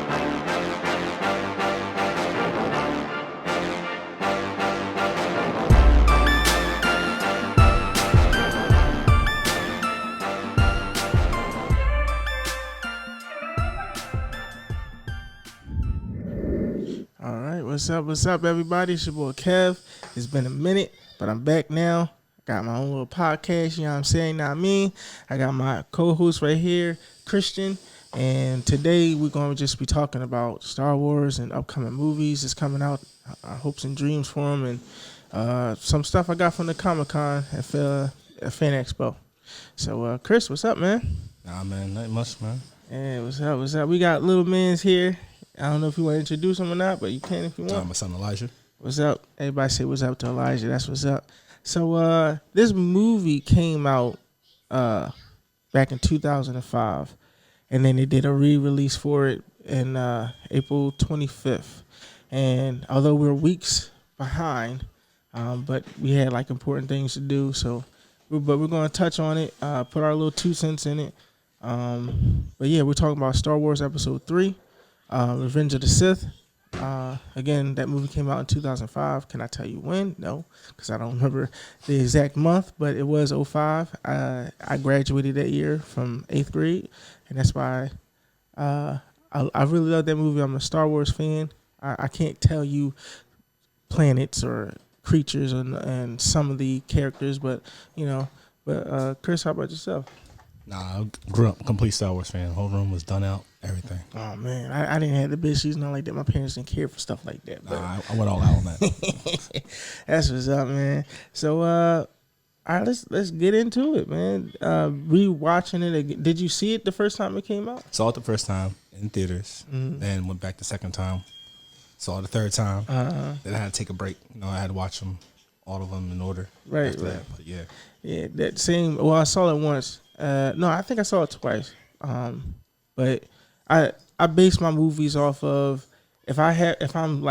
All right, what's up, everybody? It's your boy Kev. It's been a minute, but I'm back now. Got my own little podcast, you know what I'm saying? Not me. I got my co-host right here, Christian. And today we're going to just be talking about Star Wars and upcoming movies that's coming out, hopes and dreams for them, and some stuff I got from the Comic-Con at Fan Expo. So, Chris, what's up, man? Nah, man, nothing much, man. Hey, what's up? We got little man's here. I don't know if you want to introduce him or not, but you can if you want. My son Elijah. What's up? Everybody say what's up to Elijah. That's what's up. So this movie came out back in 2005, and then they did a re-release for it in April 25th. And although we're weeks behind, but we had like important things to do, so we're going to touch on it, put our little 2 cents in it. But yeah, we're talking about Star Wars Episode 3. Revenge of the Sith. Again, that movie came out in 2005. Can I tell you when? No, because I don't remember the exact month, but it was 05. I graduated that year from 8th grade, and that's why I really love that movie. I'm a Star Wars fan. I can't tell you planets or creatures and some of the characters, but Chris, how about yourself? Nah, I grew up a complete Star Wars fan. The whole room was done out, everything. Oh, man. I didn't have the big shoes, not like that. My parents didn't care for stuff like that. Nah, I went all out on that. That's what's up, man. So, all right, let's get into it, man. Rewatching it again. Did you see it the first time it came out? Saw it the first time in theaters, then went back the second time. Saw it the third time. Then I had to take a break. I had to watch them, all of them in order. Right. That. But yeah. Yeah, that same. Well, I saw it once. No, I think I saw it twice. But I base my movies off of if I'm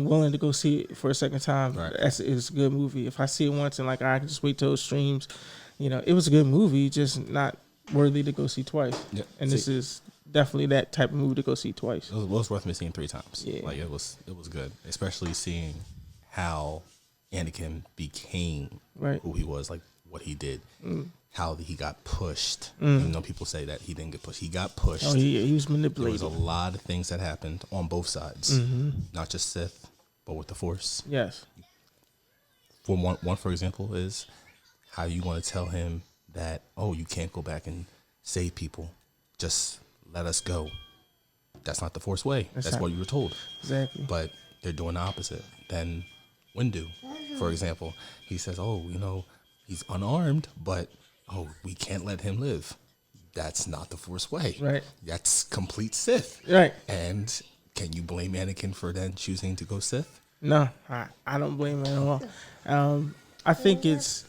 willing to go see it for a second time, right. It's a good movie. If I see it once and I can just wait till it streams, it was a good movie, just not worthy to go see twice. Yeah. And this is definitely that type of movie to go see twice. It was worth me seeing 3 times. Yeah. Like it was good, especially seeing how Anakin became who he was, like what he did. How he got pushed. Even though people say that he didn't get pushed. He got pushed. Oh, he was manipulated. There was a lot of things that happened on both sides. Not just Sith, but with the Force. Yes. For one, for example, is how you want to tell him that, you can't go back and save people. Just let us go. That's not the Force way. That's what you were told. Exactly. But they're doing the opposite. Then Windu, for example, he says, he's unarmed, but we can't let him live. That's not the Force way. Right. That's complete Sith. Right. And can you blame Anakin for then choosing to go Sith? No, I don't blame him at all. I think it's,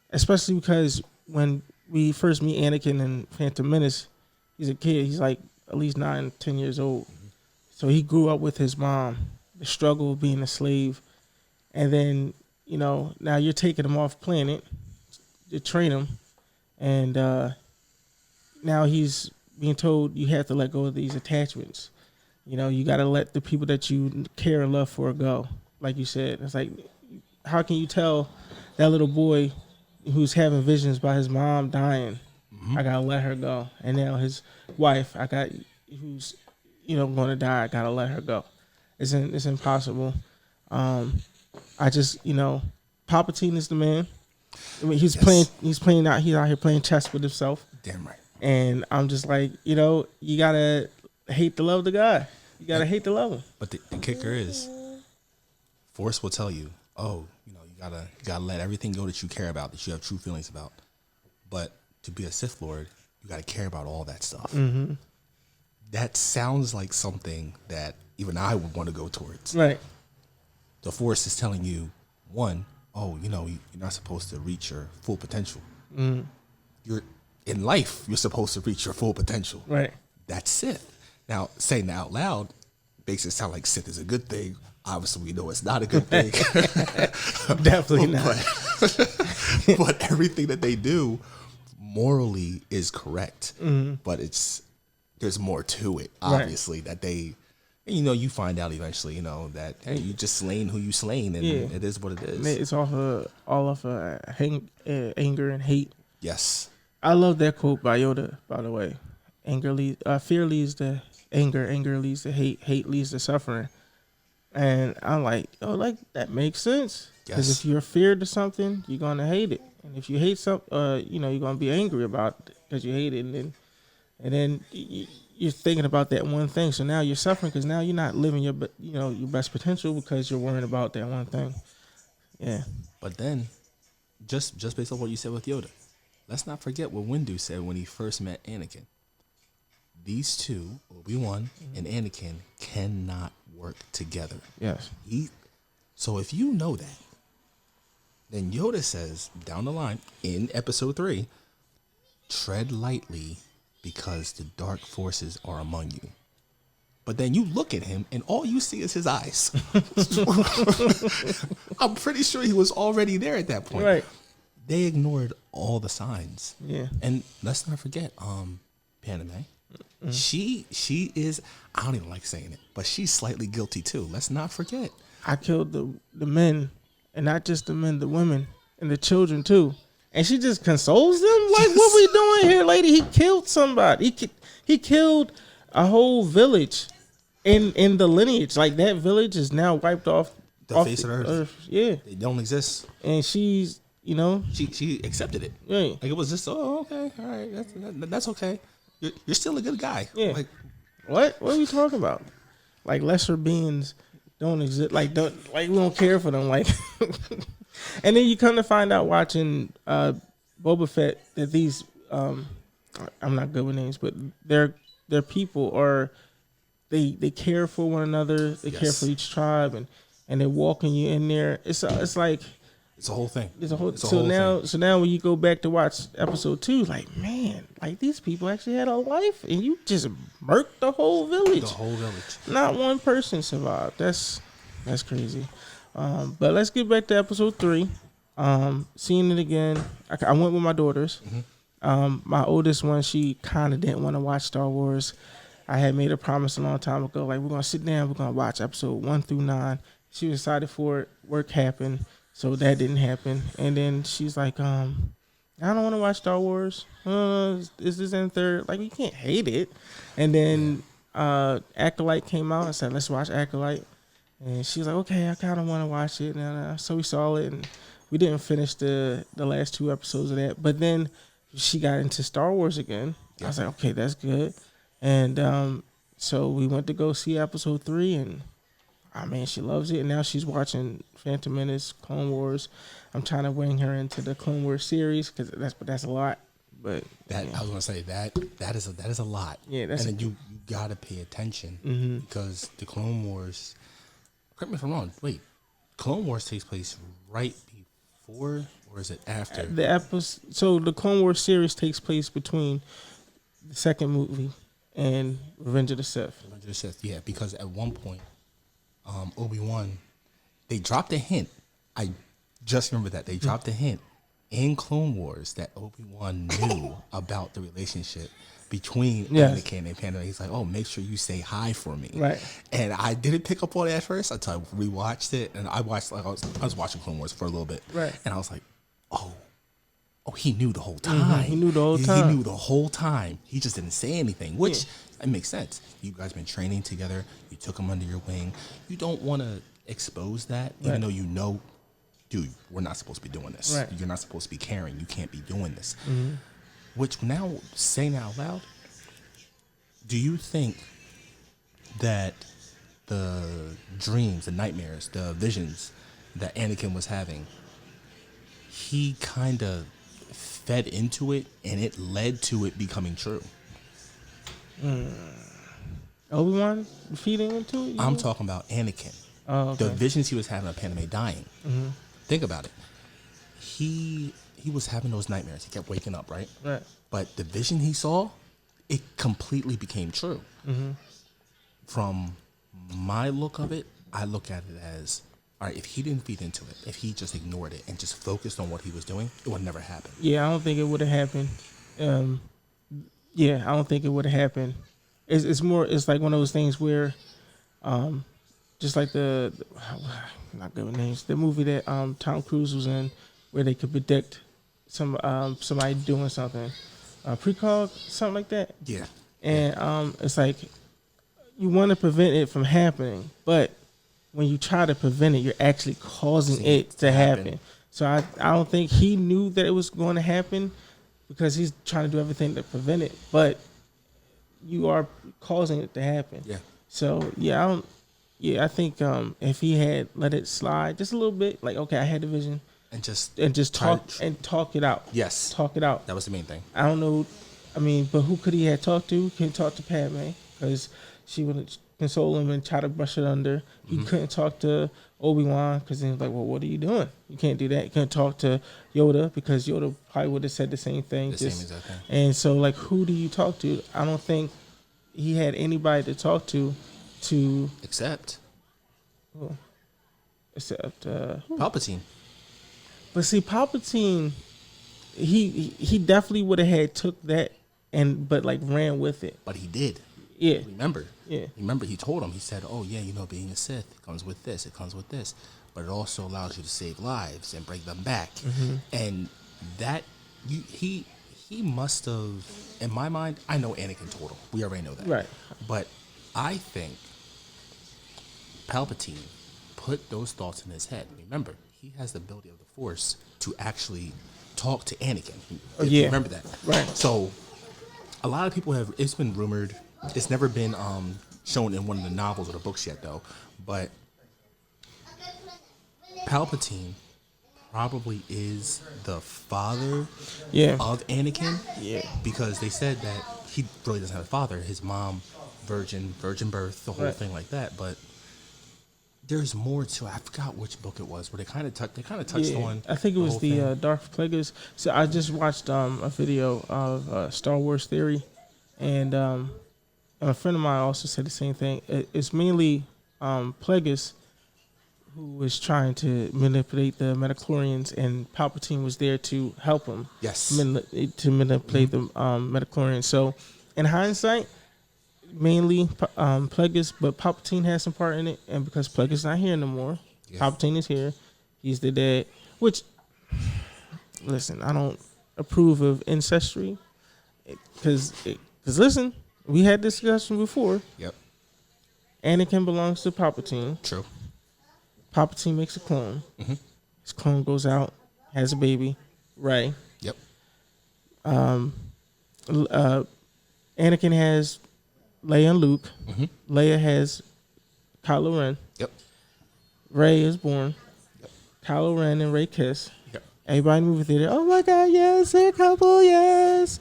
especially because when we first meet Anakin in Phantom Menace, he's a kid. He's like at least 9, 10 years old. So he grew up with his mom, the struggle of being a slave. And then, now you're taking him off planet to train him. And now he's being told you have to let go of these attachments. You got to let the people that you care and love for go. Like you said, it's like, how can you tell that little boy who's having visions about his mom dying, I got to let her go. And now his wife, who's, going to die, I got to let her go. It's impossible. I just, Palpatine is the man. I mean, he's out here playing chess with himself. Damn right. And I'm just like, you gotta hate to love the guy. You gotta hate to love him. But the kicker is, Force will tell you, you gotta let everything go that you care about, that you have true feelings about. But to be a Sith Lord, you gotta care about all that stuff. Mm-hmm. That sounds like something that even I would want to go towards. Right. The Force is telling you, one, you're not supposed to reach your full potential. You're in life, you're supposed to reach your full potential. Right. That's Sith. Now, saying that out loud makes it sound like Sith is a good thing. Obviously, we know it's not a good thing. Definitely not. But everything that they do morally is correct. But there's more to it, obviously, that they And you find out eventually, that hey, you just slain who you slain, and Yeah. it is what it And is. it's all of anger and hate. Yes. I love that quote by Yoda, by the way. Fear leads to anger, anger leads to hate, hate leads to suffering. And I'm like, oh, like that makes sense. Because if Yes. you're feared of something, you're gonna hate it, and if you hate something, you're gonna be angry about it because you hate it, and then you're thinking about that one thing. So now you're suffering because now you're not living your best potential because you're worrying about that one thing. Yeah. But then, just based on what you said with Yoda, let's not forget what Windu said when he first met Anakin. These two, Obi-Wan and Anakin, cannot work together. Yes. So if you know that, then Yoda says down the line in episode 3, tread lightly because the dark forces are among you. But then you look at him and all you see is his eyes. I'm pretty sure he was already there at that point. Right. They ignored all the signs. Yeah. And let's not forget, Padme. She is, I don't even like saying it, but she's slightly guilty too. Let's not forget. I killed the men, and not just the men, the women and the children too. And she just consoles them. Like, what we doing here, lady? He killed somebody. He killed a whole village in the lineage. Like, that village is now wiped off The face of the earth. Yeah, They don't exist. and she's She accepted it. right. Like it was just, oh, okay, all right, that's okay. You're still a good guy. Yeah. Like, What are we talking about? Like, lesser beings don't exist. Like we don't care for them. Like, and then you come to find out watching Boba Fett that these I'm not good with names, but they're people, or they care for one another. They care Yes. for each tribe, and they're walking you in there. It's like it's a whole thing. it's a whole. It's a So whole now thing. so now when you go back to watch episode 2, like, man, like these people actually had a life, and you just murked the whole village. The whole village. Not one person survived. That's crazy. But let's get back to episode 3. Seeing it again. I went with my daughters. My oldest one, she kind of didn't want to watch Star Wars. I had made a promise a long time ago, like, we're gonna sit down, we're gonna watch episode 1 through 9. She was excited for it. Work happened, so that didn't happen. And then she's like, I don't want to watch Star Wars. Is this in third? Like, you can't hate it. And then Acolyte came out and said, let's watch Acolyte. And she was like, okay, I kind of want to watch it. And so we saw it, and we didn't finish the last 2 episodes of that. But then she got into Star Wars again. I was like, okay, that's good. And so we went to go see episode 3, and I mean, she loves it. And now she's watching Phantom Menace, Clone Wars. I'm trying to bring her into the Clone Wars series because that's a lot. But That I was gonna say that is a lot. Yeah, that's and then you gotta pay attention because the Clone Wars. Correct me if I'm wrong. Wait, Clone Wars takes place right before, or is it after? the episode, so the Clone Wars series takes place between the second movie and Revenge of the Sith. Yeah, because at one point, Obi-Wan, they dropped a hint. I just remember that they dropped a hint in Clone Wars that Obi-Wan knew about the relationship between Yes. Anakin and Padme. He's like, "Oh, make sure you say hi for me." Right. And I didn't pick up on it at first until I rewatched it, and I watched I was watching Clone Wars for a little bit, Right. And I was like, "Oh, he knew the whole time. He knew the whole time. He knew the whole time. He just didn't say anything, which it makes sense. You guys been training together. You took him under your wing. You don't want to expose that, even Right. though you know, dude, we're not supposed to be doing this. Right. You're not supposed to be caring. You can't be doing this." Which now, saying out loud, do you think that the dreams, the nightmares, the visions that Anakin was having, he kind of fed into it and it led to it becoming true? Obi-Wan feeding into it? I'm talking about Anakin. Oh, okay. The visions he was having of Padme dying. Think about it. He was having those nightmares. He kept waking up, right? Right. But the vision he saw, it completely became true. From my look of it, I look at it as, all right, if he didn't feed into it, if he just ignored it and just focused on what he was doing, it would never happen. Yeah, I don't think it would have happened. I don't think it would have happened. It's more. It's like one of those things where Just like not good with names. The movie that Tom Cruise was in, where they could predict somebody doing something, precog, something like that. Yeah. And it's like you want to prevent it from happening, but when you try to prevent it, you're actually causing it to happen. So I don't think he knew that it was going to happen because he's trying to do everything to prevent it, but you are causing it to happen. Yeah. So I think if he had let it slide just a little bit, like, okay, I had the vision, And just talk it out. Yes. Talk it out. That was the main thing. I don't know. I mean, but who could he have talked to? He couldn't talk to Padme because she would console him and try to brush it under. He couldn't talk to Obi-Wan because he was like, well, what are you doing? You can't do that. He couldn't talk to Yoda because Yoda probably would have said the same thing. The same exact thing. And so, like, who do you talk to? I don't think he had anybody to talk to except who? Palpatine. But see, Palpatine, he definitely would have had took that but like ran with it. But he did. Yeah. Remember? Yeah. Remember, he told him. He said, "Oh yeah, being a Sith comes with this. It comes with this, but it also allows you to save lives and bring them back." Mm-hmm. And that he must have. In my mind, I know Anakin told him. We already know that. Right. But I think Palpatine put those thoughts in his head. Remember, he has the ability of the Force to actually talk to Anakin. If you remember that. Right. So a lot of people have, it's been rumored, it's never been shown in one of the novels or the books yet though, but Palpatine probably is the father of Anakin. Yeah. Because they said that he really doesn't have a father. His mom, virgin birth, the whole thing like that. But there's more to it. I forgot which book it was where they kind of touched on. I think it was the Darth Plagueis. So I just watched a video of Star Wars Theory, and a friend of mine also said the same thing. It's mainly Plagueis who was trying to manipulate the midichlorians, and Palpatine was there to help him. Yes. To manipulate the midichlorians. So, in hindsight, mainly Plagueis, but Palpatine has some part in it, and because Plagueis not here no more, Palpatine is here. He's the dad. Which, listen, I don't approve of ancestry, because listen, we had this discussion before. Yep. Anakin belongs to Palpatine. True. Palpatine makes a clone. Mm-hmm. His clone goes out, has a baby, Rey. Yep. Anakin has Leia and Luke. Mm-hmm. Leia has Kylo Ren. Yep. Rey is born. Yep. Kylo Ren and Rey kiss. Yep. Everybody in the movie theater, oh my God, yes, they're a couple, yes.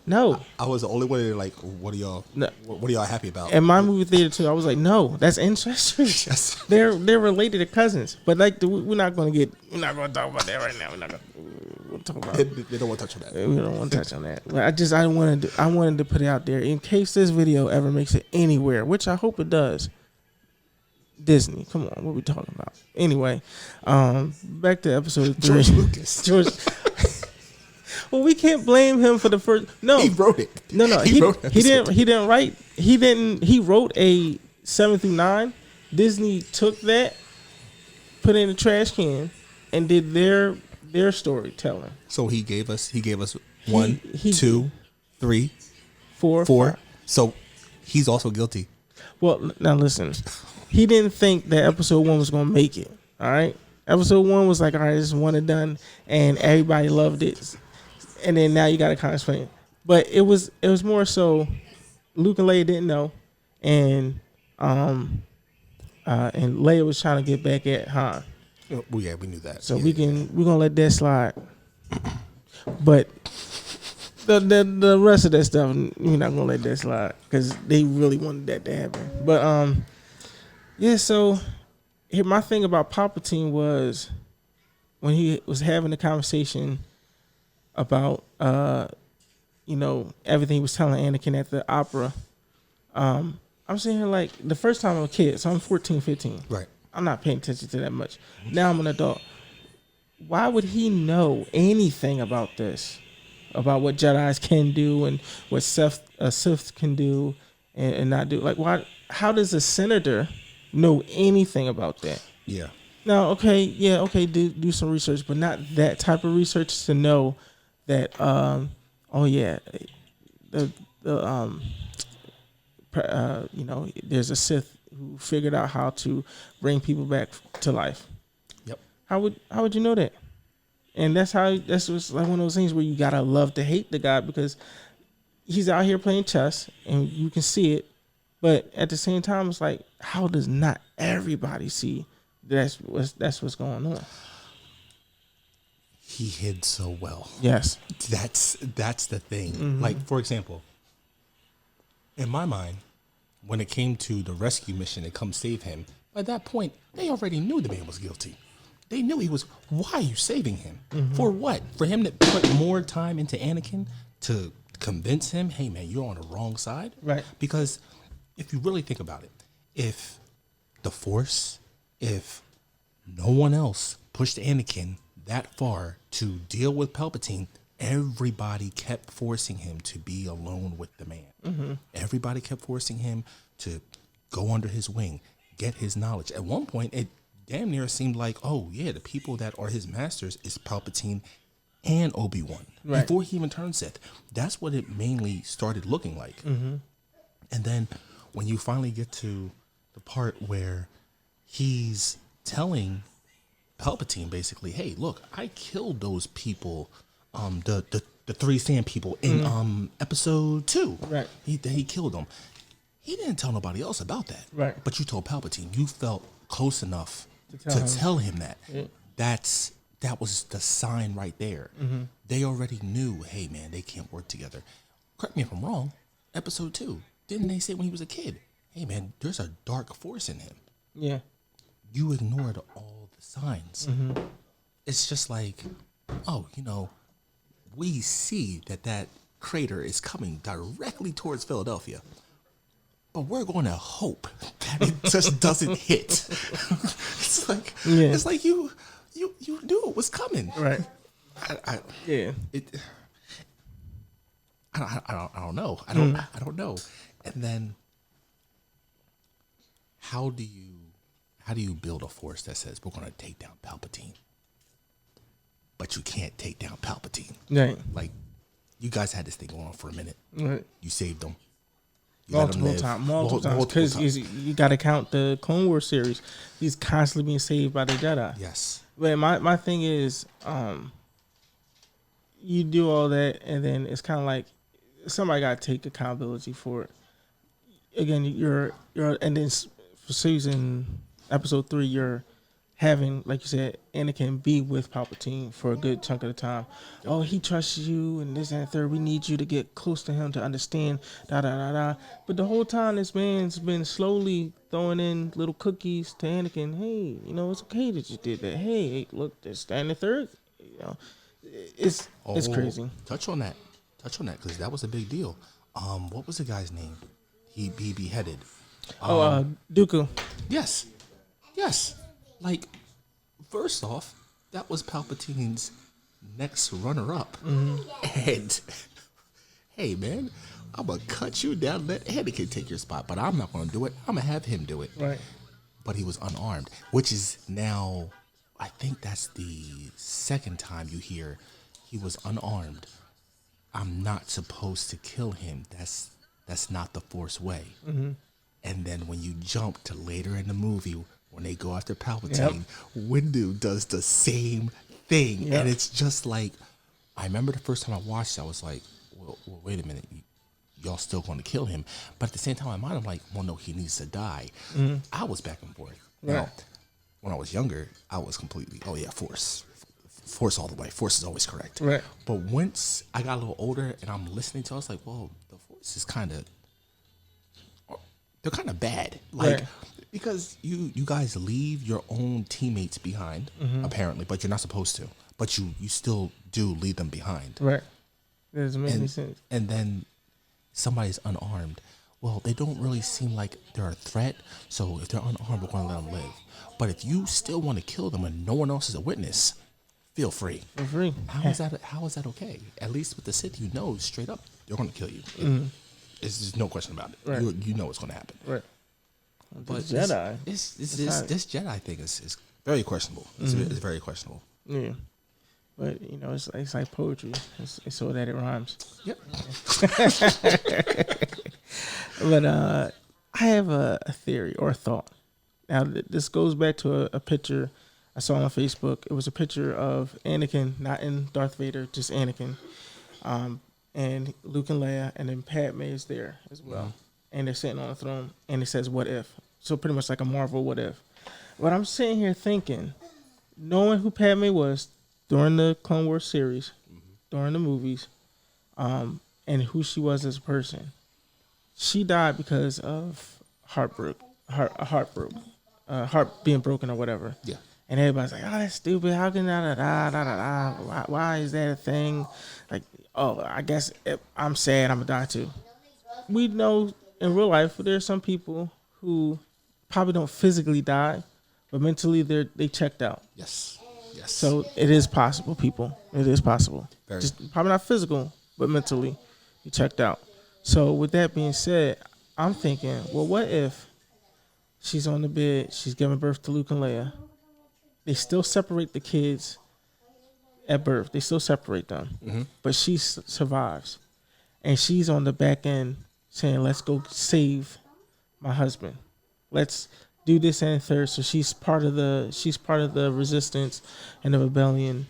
No. I was the only one that like, what are y'all? No. What are y'all happy about? In my movie theater too, I was like, no, that's ancestry. Yes. They're related to cousins, but like we're not going to talk about that right now. We'll talk about. They don't want to touch on that. We don't want to touch on that. But I wanted to put it out there in case this video ever makes it anywhere, which I hope it does. Disney, come on, what are we talking about? Anyway, back to episode 3. George Lucas. Well, we can't blame him for the first. No, he wrote it. No, he didn't write. He wrote a 7 through 9. Disney took that, put it in a trash can, and did their storytelling. So he gave us 1, 2, 3, 4. 4. So he's also guilty. Well, now listen. He didn't think that episode 1 was gonna make it. All right, episode 1 was like, all right, this is one and done, and everybody loved it. And then now you got to kind of explain it. But it was more so Luke and Leia didn't know, and Leia was trying to get back at Han. Well, yeah, we knew that. So we're gonna let that slide. But the rest of that stuff, we're not gonna let that slide because they really wanted that to happen. But yeah. So here, my thing about Palpatine was when he was having the conversation about everything he was telling Anakin at the opera. I'm sitting here like the first time I'm a kid, so I'm 14, 15. Right. I'm not paying attention to that much. Now I'm an adult. Why would he know anything about this? About what Jedis can do and what Sith can do and not do? Like, why? How does a senator know anything about that. Yeah. Now, okay, yeah, okay, do some research, but not that type of research to know that. Oh yeah, the the there's a Sith who figured out how to bring people back to life. Yep. How would you know that? And that's what's like one of those things where you gotta love to hate the guy because he's out here playing chess and you can see it, but at the same time it's like how does not everybody see that's what's going on? He hid so well. Yes. That's the thing. Like, for example, in my mind, when it came to the rescue mission to come save him, by that point, they already knew the man was guilty. They knew he was. Why are you saving him? For what? For him to put more time into Anakin to convince him, hey man, you're on the wrong side? Right. Because if you really think about it, if the Force, if no one else pushed Anakin that far to deal with Palpatine, everybody kept forcing him to be alone with the man. Everybody kept forcing him to go under his wing, get his knowledge. At one point, it damn near seemed like, oh yeah, the people that are his masters is Palpatine and Obi-Wan. Right. Before he even turned Sith. That's what it mainly started looking like. And then when you finally get to the part where he's telling Palpatine basically, hey, look, I killed those people, the three sand people in episode 2. Right. He killed them. He didn't tell nobody else about that. Right. But you told Palpatine. You felt close enough to him. tell him that. Yeah. That was the sign right there. They already knew, hey man, they can't work together. Correct me if I'm wrong. Episode 2, didn't they say when he was a kid, hey man, there's a dark force in him? Yeah. You ignored all the signs. It's just like, oh, we see that crater is coming directly towards Philadelphia, but we're going to hope that it just doesn't hit. It's like, it's like you knew it was coming, Right. I don't know. I don't know. And then, how do you build a force that says we're going to take down Palpatine, but you can't take down Palpatine? Right. Like, you guys had this thing going on for a minute. Right. You saved them. You let him live. Multiple times. Because you got to count the Clone Wars series. He's constantly being saved by the Jedi. Yes. But my thing is, you do all that, and then it's kind of like somebody got to take accountability for it. Again, you're and then for episode 3, you're having, like you said, Anakin be with Palpatine for a good chunk of the time. Oh, he trusts you and this and that third. We need you to get close to him to understand, da da da da. But the whole time, this man's been slowly throwing in little cookies to Anakin. Hey, it's okay that you did that. Hey, look, there's the third. It's crazy. Touch on that, because that was a big deal. What was the guy's name? He beheaded. Dooku. Yes. Like, first off, that was Palpatine's next runner-up. And, hey, man, I'm going to cut you down. Let Anakin take your spot. But I'm not going to do it. I'm going to have him do it. Right. But he was unarmed, which is now, I think that's the second time you hear he was unarmed. I'm not supposed to kill him. That's not the Force way. And then when you jump to later in the movie, when they go after Palpatine, Windu does the same thing. Yep. And it's just like, I remember the first time I watched it, I was like, well wait a minute. Y'all still going to kill him. But at the same time, in my mind, I'm like, well, no, he needs to die. I was back and forth. Right. Now, when I was younger, I was completely, oh yeah, Force all the way. Force is always correct. Right. But once I got a little older and I'm listening to it, I was like, whoa, the Force is they're kind of bad. Like, because you guys leave your own teammates behind, apparently, but you're not supposed to. But you still do leave them behind. Right. That doesn't make any sense. And then somebody's unarmed. Well, they don't really seem like they're a threat. So if they're unarmed, we're going to let them live. But if you still want to kill them and no one else is a witness, feel free. Feel free. How is that okay? At least with the Sith, straight up, they're going to kill you. It's just no question about it. Right. You know what's going to happen. Right. The But Jedi. this Jedi thing is very questionable. It's very questionable. Yeah. But it's like poetry. It's so that it rhymes. Yep. But I have a theory or a thought. Now this goes back to a picture I saw on Facebook. It was a picture of Anakin, not in Darth Vader, just Anakin, and Luke and Leia, and then Padme is there as well, and they're sitting on the throne, and it says "What if?" So pretty much like a Marvel "What if." But I'm sitting here thinking, knowing who Padme was during the Clone Wars series, during the movies, and who she was as a person, she died because of heart being broken or whatever. Yeah. And everybody's like, "Oh, that's stupid. How can that? Why is that a thing?" Like, oh, I guess I'm sad. I'm gonna die too. We know in real life there's some people who probably don't physically die, but mentally they checked out. Yes. Yes. So it is possible, people. It is possible. Very. Just probably not physical, but mentally, you checked out. So with that being said, I'm thinking, well, what if she's on the bed, she's giving birth to Luke and Leia. They still separate the kids at birth. They still separate them, but she survives, and she's on the back end saying, "Let's go save my husband. Let's do this and third." So she's part of the resistance and the rebellion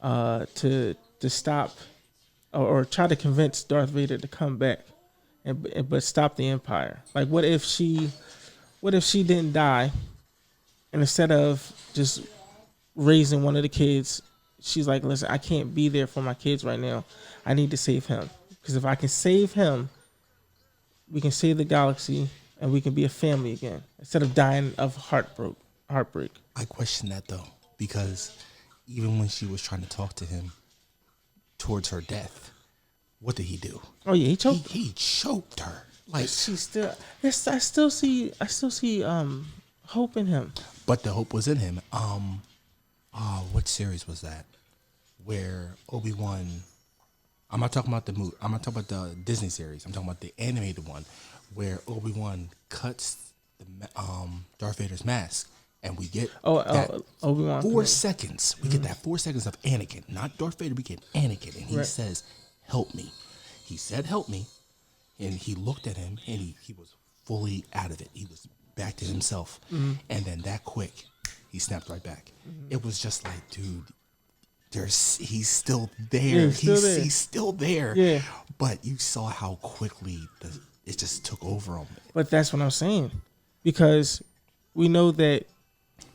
to stop or try to convince Darth Vader to come back, but stop the Empire. Like, what if she didn't die, and instead of just raising one of the kids, she's like, "Listen, I can't be there for my kids right now. I need to save him, because if I can save him, we can save the galaxy and we can be a family again instead of dying of heartbreak." I question that though, because even when she was trying to talk to him towards her death, what did he do? Oh yeah, he choked. He choked her. Like, She still, yes, I still see hope in him. but the hope was in him. What series was that? Where Obi-Wan, I'm not talking about the movie. I'm not talking about the Disney series. I'm talking about the animated one, where Obi-Wan cuts the Darth Vader's mask, and we get Obi-Wan 4 seconds. We get that 4 seconds of Anakin, not Darth Vader. We get Anakin, and he says, "Help me." He said, "Help me," and he looked at him, and he was fully out of it. He was back to himself, and then that quick, he snapped right back. It was just like, dude, he's still there. Yeah, he's still there. Yeah. But you saw how quickly it just took over him. But that's what I'm saying, because we know that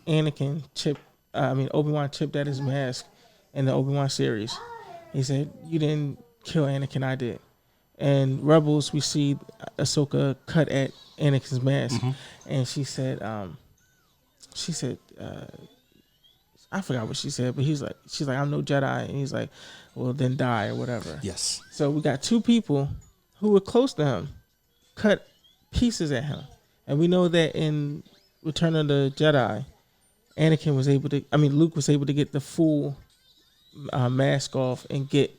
Obi-Wan chipped at his mask in the Obi-Wan series. He said, "You didn't kill Anakin, I did." And Rebels, we see Ahsoka cut at Anakin's mask, and she said, I forgot what she said, but she's like, "I'm no Jedi," and he's like, "Well, then die," or whatever. Yes. So we got two people who were close to him cut pieces at him, and we know that in Return of the Jedi, Luke was able to get the full mask off and get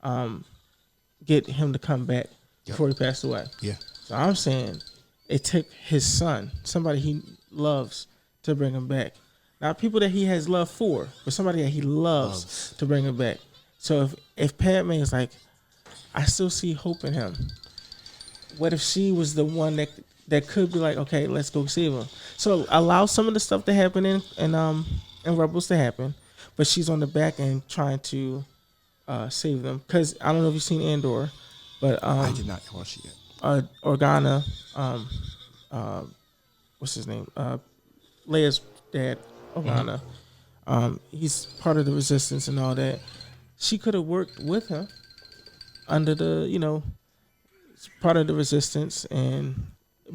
him to come back before he passed away. Yeah. So I'm saying it took his son, somebody he loves, to bring him back. Not people that he has love for, but somebody that he loves to bring him back. So if Padme is like, I still see hope in him. What if she was the one that could be like, okay, let's go save him? So allow some of the stuff to happen in Rebels to happen, but she's on the back end trying to save them. Because I don't know if you've seen Andor, but I did not watch it yet. Organa, what's his name? Leia's dad, Organa. He's part of the resistance and all that. She could have worked with him under the, part of the resistance, and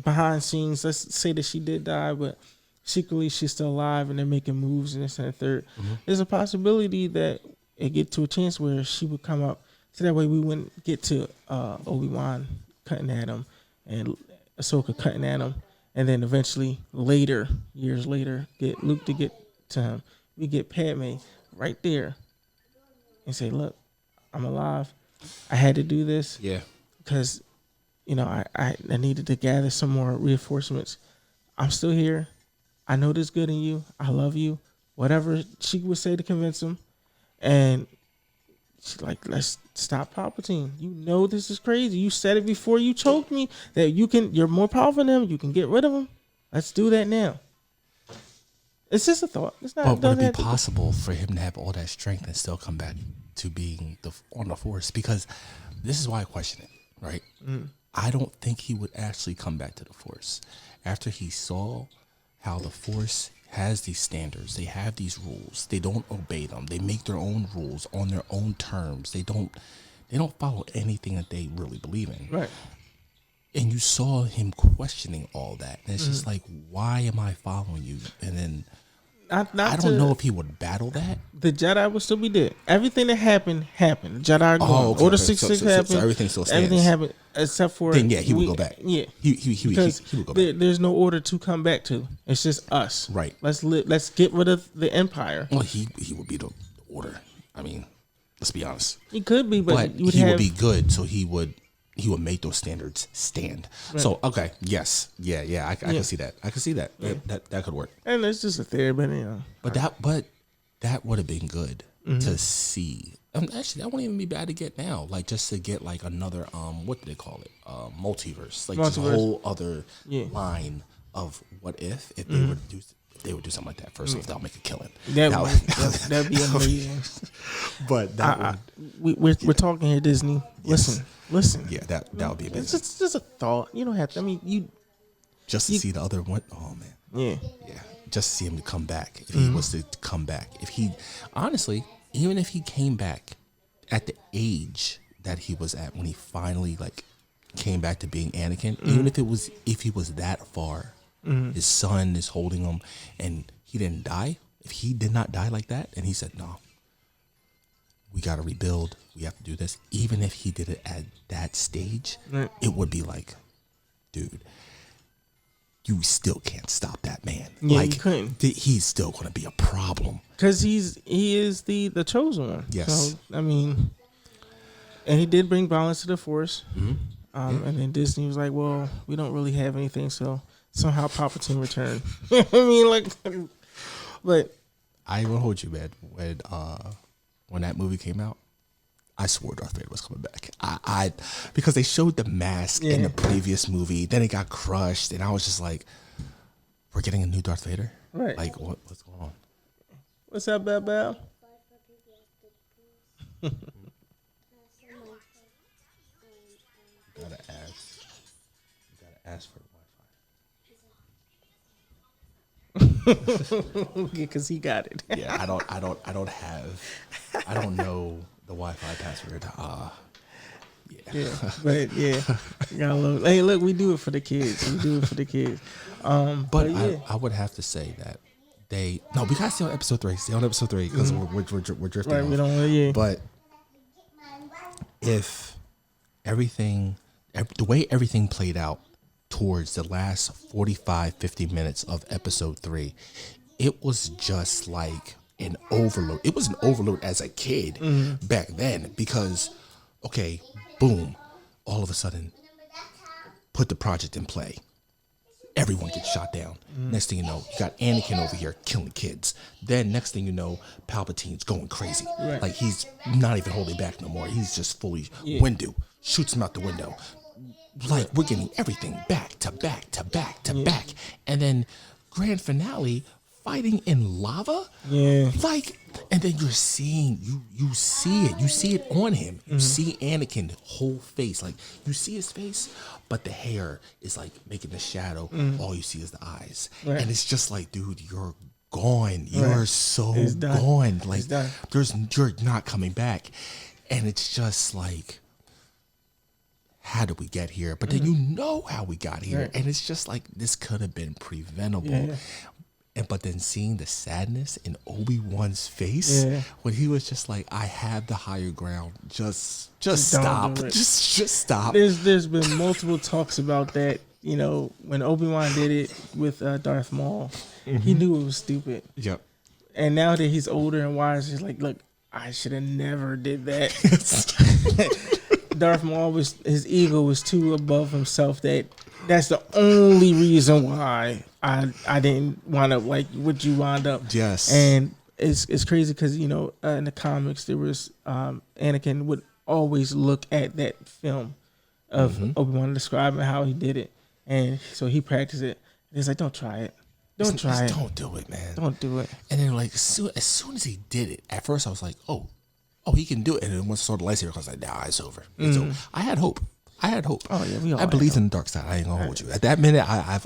behind scenes, let's say that she did die, but secretly she's still alive and they're making moves and this and the third. There's a possibility that it get to a chance where she would come up, so that way we wouldn't get to Obi-Wan cutting at him and Ahsoka cutting at him, and then eventually years later, get Luke to get to him. We get Padme right there and say, "Look, I'm alive. I had to do this because, I needed to gather some more reinforcements. I'm still here. I know there's good in you. I love you. Whatever she would say to convince him. And she's like, let's stop Palpatine. You know this is crazy. You said it before you choked me that you're more powerful than him. You can get rid of him. Let's do that now. It's just a thought. It's not. But would it be possible for him to have all that strength and still come back to being on the Force? Because this is why I question it, right? I don't think he would actually come back to the Force after he saw how the Force has these standards. They have these rules. They don't obey them. They make their own rules on their own terms. They don't follow anything that they really believe in. Right. And you saw him questioning all that. And it's just like, why am I following you? And then I don't know if he would battle that. The Jedi would still be dead. Everything that happened. The Jedi okay. Order 66 happened. So everything still stands. Everything happened except for... Then, yeah, he would go back. Yeah. He would go back. There's no order to come back to. It's just us. Right. Let's get rid of the Empire. Well, he would be the order. I mean, let's be honest. He could be, but he would be good, so he would make those standards stand. Right. So, okay, yes. Yeah, I can see that. I can see that. Yeah. That could work. And it's just a theory, but you know. But that would have been good to see. Actually, that wouldn't even be bad to get now. Like, just to get like another what do they call it? Multiverse. Like just a whole other line of what if they would do something like that. First off, they'll make a killing. That'd be amazing. But we're talking here, Disney. Listen. Yeah, that would be amazing. It's just a thought. You don't have to. I mean, you just to see the other one. Oh man. Yeah. Just to see him to come back. If he was to come back, even if he came back at the age that he was at when he finally like came back to being Anakin, even if he was that far, his son is holding him and he didn't die. If he did not die like that, and he said, "No, we got to rebuild. We have to do this." Even if he did it at that stage, it would be like, dude, you still can't stop that man. Yeah, like, you couldn't. He's still going to be a problem. Because he is the chosen one. Yes. So, I mean, and he did bring balance to the Force. And then Disney was like, well, we don't really have anything, so somehow Palpatine returned. I mean, like, but I won't hold you, man. When that movie came out, I swore Darth Vader was coming back. I because they showed the mask in the previous movie, then it got crushed, and I was just like, "We're getting a new Darth Vader, right? Like, what's going on? What's up, Bell? You gotta ask for Wi-Fi. Because he got it. Yeah, I don't know the Wi-Fi password. But gotta love. Hey, look, we do it for the kids. But I would have to say that we gotta stay on episode 3. Stay on episode 3 because we're drifting. Right, off. we don't. But if the way everything played out towards the last 45-50 minutes of episode 3, it was just like an overload. It was an overload as a kid back then because, okay, boom, all of a sudden, put the project in play. Everyone gets shot down. Next thing you know, you got Anakin over here killing kids. Then next thing you know, Palpatine's going crazy. Right. Like he's not even holding back no more. He's just fully window, shoots him out the window. Like we're getting everything back to back to back to back. And then grand finale, fighting in lava. Yeah. Like, and then you're seeing, you see it. You see it on him. You see Anakin whole face. Like, you see his face, but the hair is like making the shadow. All you see is the eyes. Right. And it's just like, dude, you're gone. You're so gone. Like, you're not coming back. And it's just like, how did we get here? But then you know how we got here. Right. And it's just like, this could have been preventable. Yeah. But then seeing the sadness in Obi-Wan's face when he was just like, I have the higher ground. Just stop. Just stop. There's been multiple talks about that. You know, when Obi-Wan did it with Darth Maul, he knew it was stupid. Yep. And now that he's older and wise, he's like, look, I should have never did that. Darth Maul his ego was too above himself that That's the only reason why I didn't wind up like what you wound up. Yes. And it's crazy because you know in the comics there was Anakin would always look at that film of Obi-Wan describing how he did it, and so he practiced it. And he's like, "Don't try it. Don't try it. Don't do it, man. Don't do it." And then like as soon as he did it, at first I was like, oh, he can do it. And then once I saw the lightsaber, I was like, nah, it's over. It's over. I had hope. Oh yeah, we all. I believed in the dark side. I ain't gonna hold you. At that minute, I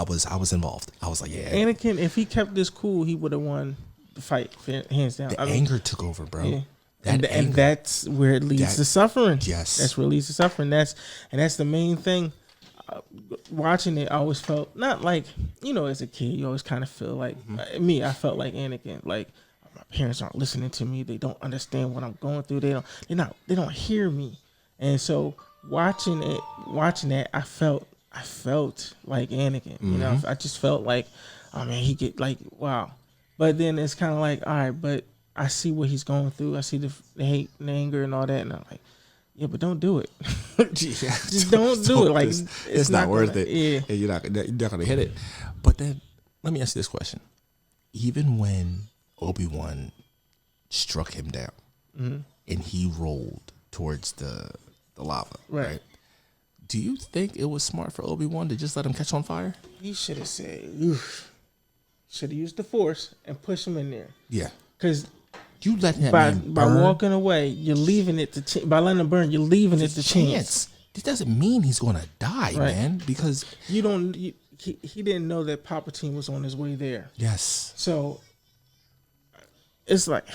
was involved. I was like, yeah. Anakin, if he kept this cool, he would have won the fight hands down. The anger took over, bro. Yeah. That and that's where it leads to suffering. Yes, that's where it leads to suffering. That's the main thing. Watching it, I always felt not like as a kid, you always kind of feel like me. I felt like Anakin, like my parents aren't listening to me. They don't understand what I'm going through. They don't hear me. And so watching that, I felt like Anakin. You know, I just felt like, oh man, he get like wow. But then it's kind of like, all right, but I see what he's going through. I see the hate and anger and all that, and I'm like, yeah, but don't do it. Just don't do it. Like it's not worth it. Yeah, and you're not gonna hit it. But then let me ask you this question: even when Obi-Wan struck him down and he rolled towards the lava, right? Do you think it was smart for Obi-Wan to just let him catch on fire? He should have said, should have used the Force and push him in there. Yeah, because you let him by walking away, you're leaving it to by letting him burn. You're leaving it to chance. This doesn't mean he's gonna die, man. Because you don't. He didn't know that Palpatine was on his way there. Yes. So it's like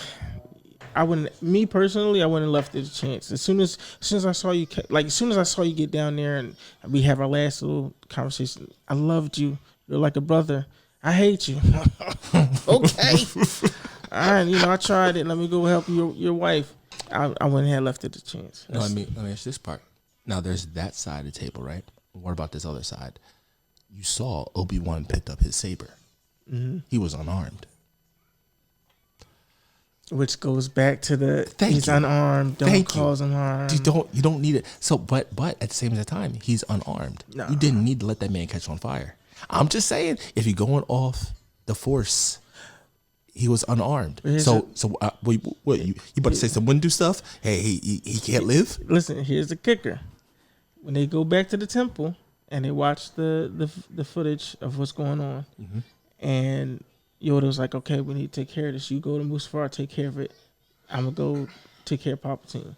I wouldn't. Me personally, I wouldn't have left it a chance. As soon as I saw you, as soon as I saw you get down there and we have our last little conversation, I loved you. You're like a brother. I hate you. Okay. All right, I tried it. Let me go help your wife. I wouldn't have left it a chance. No, let me ask this part. Now, there's that side of the table, right? What about this other side? You saw Obi-Wan picked up his saber. He was unarmed. Which goes back to he's you. unarmed. Don't cause him harm. You don't need it. So, but at the same time, he's unarmed. No. You didn't need to let that man catch on fire. I'm just saying, if you're going off the Force, he was unarmed. What you about to say some Windu stuff? Hey, he can't live. Listen, here's the kicker: when they go back to the temple and they watch the footage of what's going on, and Yoda was like, "Okay, we need to take care of this. You go to Mustafar, take care of it. I'm gonna go take care of Palpatine."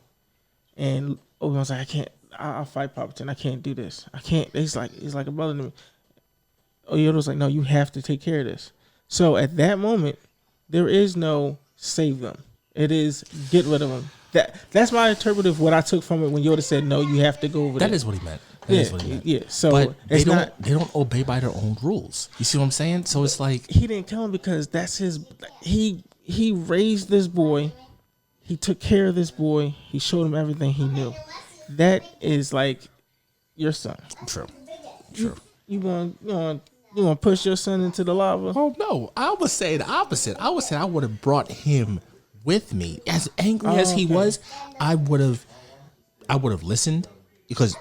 And Obi-Wan's like, "I can't. I'll fight Palpatine. I can't do this. I can't." He's like a brother to me. Yoda was like, "No, you have to take care of this." So at that moment, there is no save them. It is get rid of them. That's my interpretive. What I took from it when Yoda said, "No, you have to go over there." That is what he meant. That is what he meant. Yeah. So but they don't obey by their own rules. You see what I'm saying? So it's like he didn't tell him because that's his. He raised this boy. He took care of this boy. He showed him everything he knew. That is like your son. True. You want to push your son into the lava? Oh no! I would say the opposite. I would say I would have brought him with me. As angry as he was, I would have listened because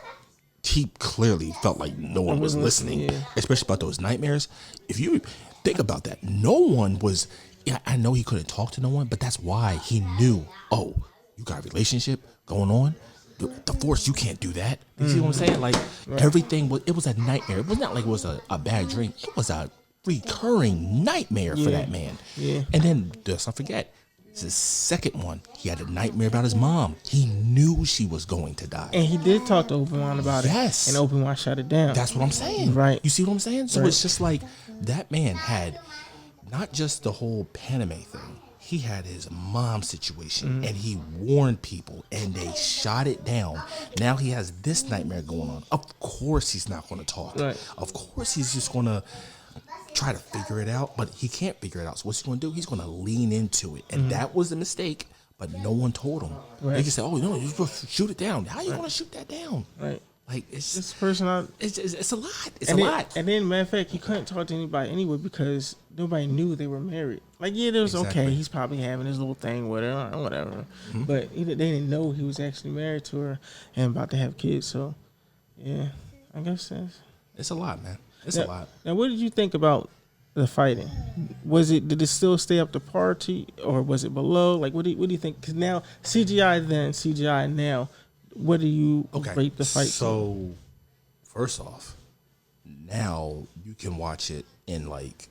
he clearly felt like no one was listening, especially about those nightmares. If you think about that, no one was. Yeah, I know he couldn't talk to no one, but that's why he knew. Oh, you got a relationship going on. The Force, you can't do that. You see what I'm saying? Like everything was. It was a nightmare. It was not like it was a bad dream. It was a recurring nightmare for that man. Yeah. And then let's not forget. The second one, he had a nightmare about his mom. He knew she was going to die. And he did talk to Obi-Wan about it. Yes. And Obi-Wan shut it down. That's what I'm saying. Right. You see what I'm saying? So it's just like that man had not just the whole Padme thing. He had his mom situation and he warned people and they shot it down. Now he has this nightmare going on. Of course he's not going to talk. Right. Of course he's just going to try to figure it out, but he can't figure it out. So what's he going to do? He's going to lean into it. And that was a mistake, but no one told him. Right. They just said, oh, no, you're supposed to shoot it down. How are you going to shoot that down? Right. Like, it's this person. It's a lot. It's a lot. And then, matter of fact, he couldn't talk to anybody anyway because nobody knew they were married. Like, yeah, it was okay. He's probably having his little thing with her or whatever. But they didn't know he was actually married to her and about to have kids. So, yeah, I guess It's a lot, man. It's Now, a lot. now, what did you think about the fighting? Did it still stay up to par or was it below? Like, what do you think? Because now CGI then, CGI now. What do you Okay. rate the fight? So, first off, now you can watch it in like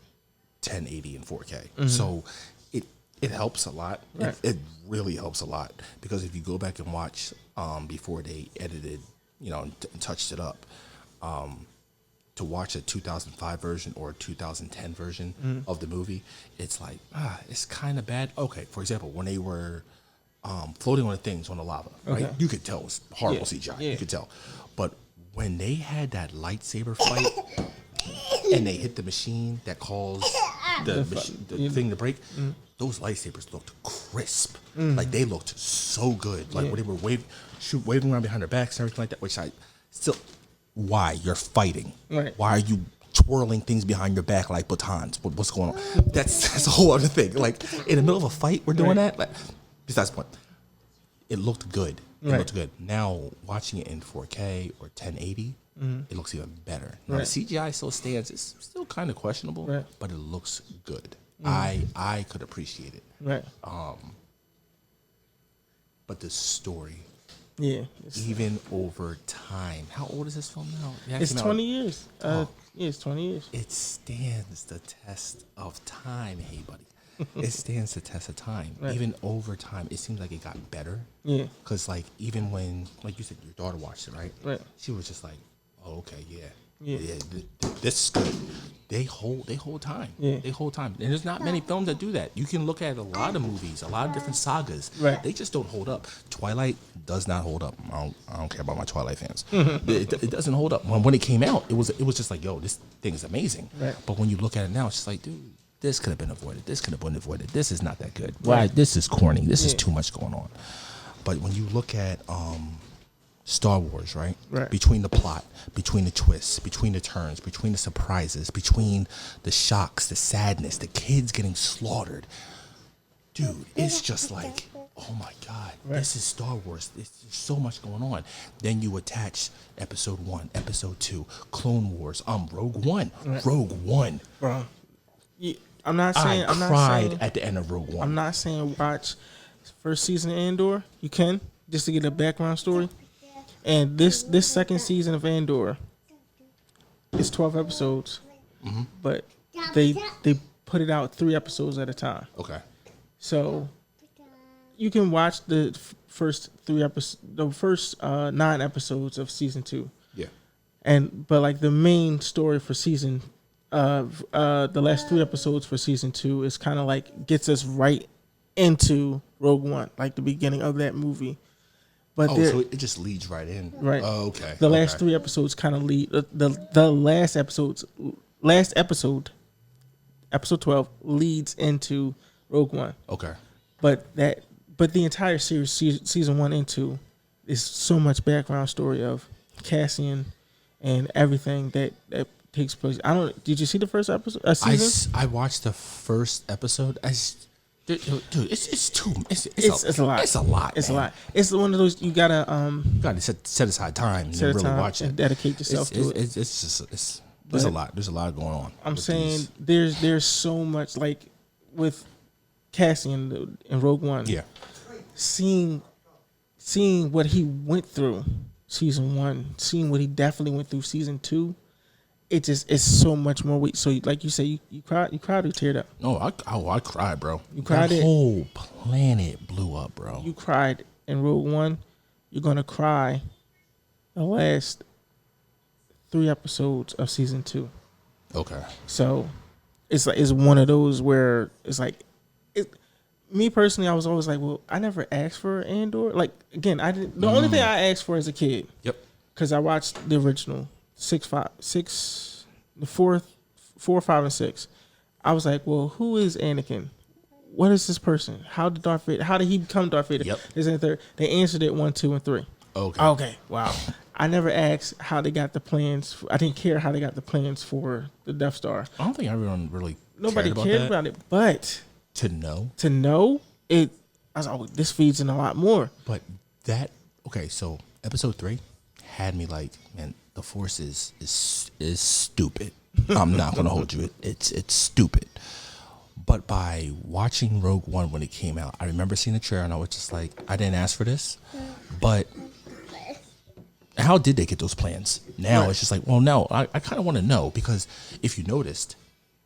1080 and 4K. So it helps a lot. Right. It really helps a lot because if you go back and watch before they edited, and touched it up, to watch a 2005 version or a 2010 version of the movie, it's like it's kind of bad. Okay, for example, when they were floating on the things on the lava, right? Okay. You could tell it was horrible CGI. Yeah. You could tell, but when they had that lightsaber fight and they hit the machine that caused the thing to break, those lightsabers looked crisp. Like they looked so good. Like when they were waving around behind their backs and everything like that. Which I still, why you're fighting? Right. Why are you twirling things behind your back like batons? What's going on? That's a whole other thing. Like in the middle of a fight, we're doing that. Like, besides the point, it looked good. It looked good. Now watching it in 4K or 1080, it looks even better. Now the CGI still stands. It's still kind of questionable, but it looks good. I could appreciate it. Right. But the story, even over time. How old is this film now? It's 20 years. It's 20 years. It stands the test of time, hey buddy. It stands the test of time. Right. Even over time, it seems like it got better. Yeah. Because like even when, like you said, your daughter watched it, right? Right. She was just like, "Oh, okay, Yeah. this is good." They hold time. Yeah. They hold time. And there's not many films that do that. You can look at a lot of movies, a lot of different sagas. Right. They just don't hold up. Twilight does not hold up. I don't care about my Twilight fans. It doesn't hold up. When it came out, it was just like, yo, this thing is amazing. Right. But when you look at it now, it's just like, dude, this could have been avoided. This could have been avoided. This is not that good. Why? This is corny. This is too much going on. But when you look at Star Wars, right? Between the plot, between the twists, between the turns, between the surprises, between the shocks, the sadness, the kids getting slaughtered, dude, it's just like, oh my God, this is Star Wars. There's so much going on. Then you attach Episode 1, Episode 2, Clone Wars, Rogue One, Bro. I cried at the end of Rogue One. I'm not saying watch first season of Andor. You can, just to get a background story. And this second season of Andor is 12 episodes, but they put it out 3 episodes at a time. Okay. So you can watch the first 9 episodes of season 2. Yeah. But like the main story for season the last 3 episodes for season 2 is kind of like gets us right into Rogue One, like the beginning of that movie. But so it just leads right in. Right. Oh, okay. The last 3 episodes kind of lead the last episode, episode 12 leads into Rogue One. Okay. But the entire series, season 1 and 2, is so much background story of Cassian and everything that takes place. Did you see the first episode? Season? I watched the first episode. Dude, it's a lot. It's a lot. It's a lot. It's one of those you gotta set aside time and really watch it and dedicate yourself to it. There's a lot. There's a lot going on. I'm saying there's so much, like with Cassian in Rogue One. Yeah. Seeing what he went through season 1, seeing what he definitely went through season 2. It's so much more weight. So like you say, you cried or teared up. No, I cried, bro. You cried. The whole planet blew up, bro. You cried in Rogue One. You're gonna cry the last 3 episodes of season 2. Okay. So it's one of those where it's like, me personally, I was always like, well, I never asked for Andor. Like again, I didn't. The only thing I asked for as a kid. Yep. Because I watched the original 4, 5, and 6. I was like, well, who is Anakin? What is this person? How did he become Darth Vader? Yep. This and the third. They answered it 1, 2, and 3. Okay. Wow. I never asked how they got the plans. I didn't care how they got the plans for the Death Star. I don't think everyone really Nobody cared about it. But to know it, I was like, oh, this feeds in a lot more. But so episode 3 had me like, man, the Force is stupid. I'm not gonna hold you. It's stupid. But by watching Rogue One when it came out, I remember seeing the trailer and I was just like, I didn't ask for this, but how did they get those plans? Now it's just like, well, no, I kind of want to know, because if you noticed,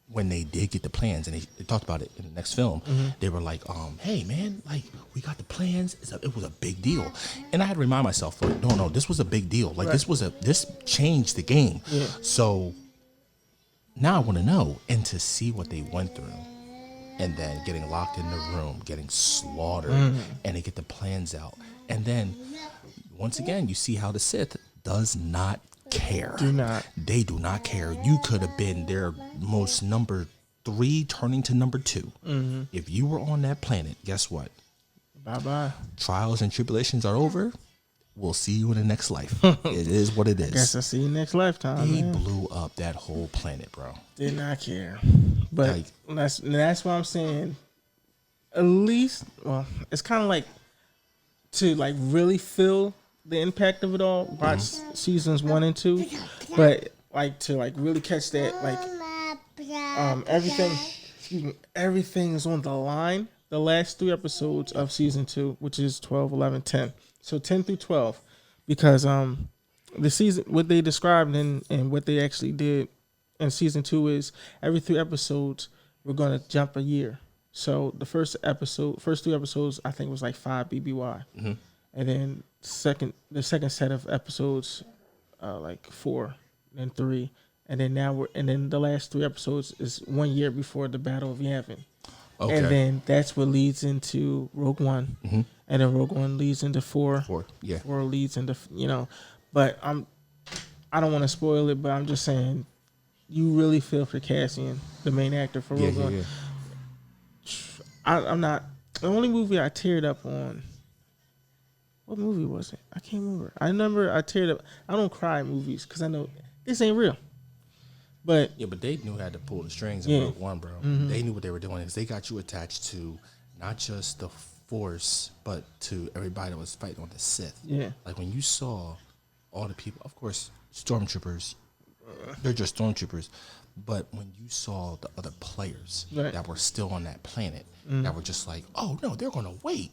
when they did get the plans, and they talked about it in the next film, they were like, hey man, like, we got the plans. It was a big deal. And I had to remind myself, like, no, this was a big deal. Like, this changed the game. Yeah. So now I want to know, and to see what they went through, and then getting locked in the room, getting slaughtered, and they get the plans out. And then once again, you see how the Sith does not care. They do not care. You could have been their most number 3 turning to number 2. If you were on that planet, guess what? Bye-bye. Trials and tribulations are over. We'll see you in the next life. It is what it is. Guess I'll see you next lifetime. They blew up that whole planet, bro. Did not care. But that's why I'm saying, at least, well, it's kind of like, to like really feel the impact of it all, watch seasons 1 and 2, but like to like really catch that, like everything is on the line. The last 3 episodes of season 2, which is 12, 11, 10. So 10 through 12, because the season, what they described and what they actually did in season 2 is every 3 episodes we're gonna jump a year. So the first 3 episodes, I think was like 5 BBY, and then the second set of episodes, like 4 and 3, and then the last 3 episodes is 1 year before the Battle of Yavin. Okay. And then that's what leads into Rogue One, and then Rogue One leads into 4. 4 leads into, but I don't want to spoil it, but I'm just saying, you really feel for Cassian, the main actor for Rogue One. Yeah. I'm not, the only movie I teared up on, what movie was it? I can't remember. I remember I teared up. I don't cry in movies because I know this ain't real. But they knew how to pull the strings in Rogue One, bro. They knew what they were doing, because they got you attached to not just the Force, but to everybody that was fighting on the Sith. Yeah, like when you saw all the people, of course, stormtroopers, they're just stormtroopers. But when you saw the other players that were still on that planet, that were just like, oh no, they're gonna wait.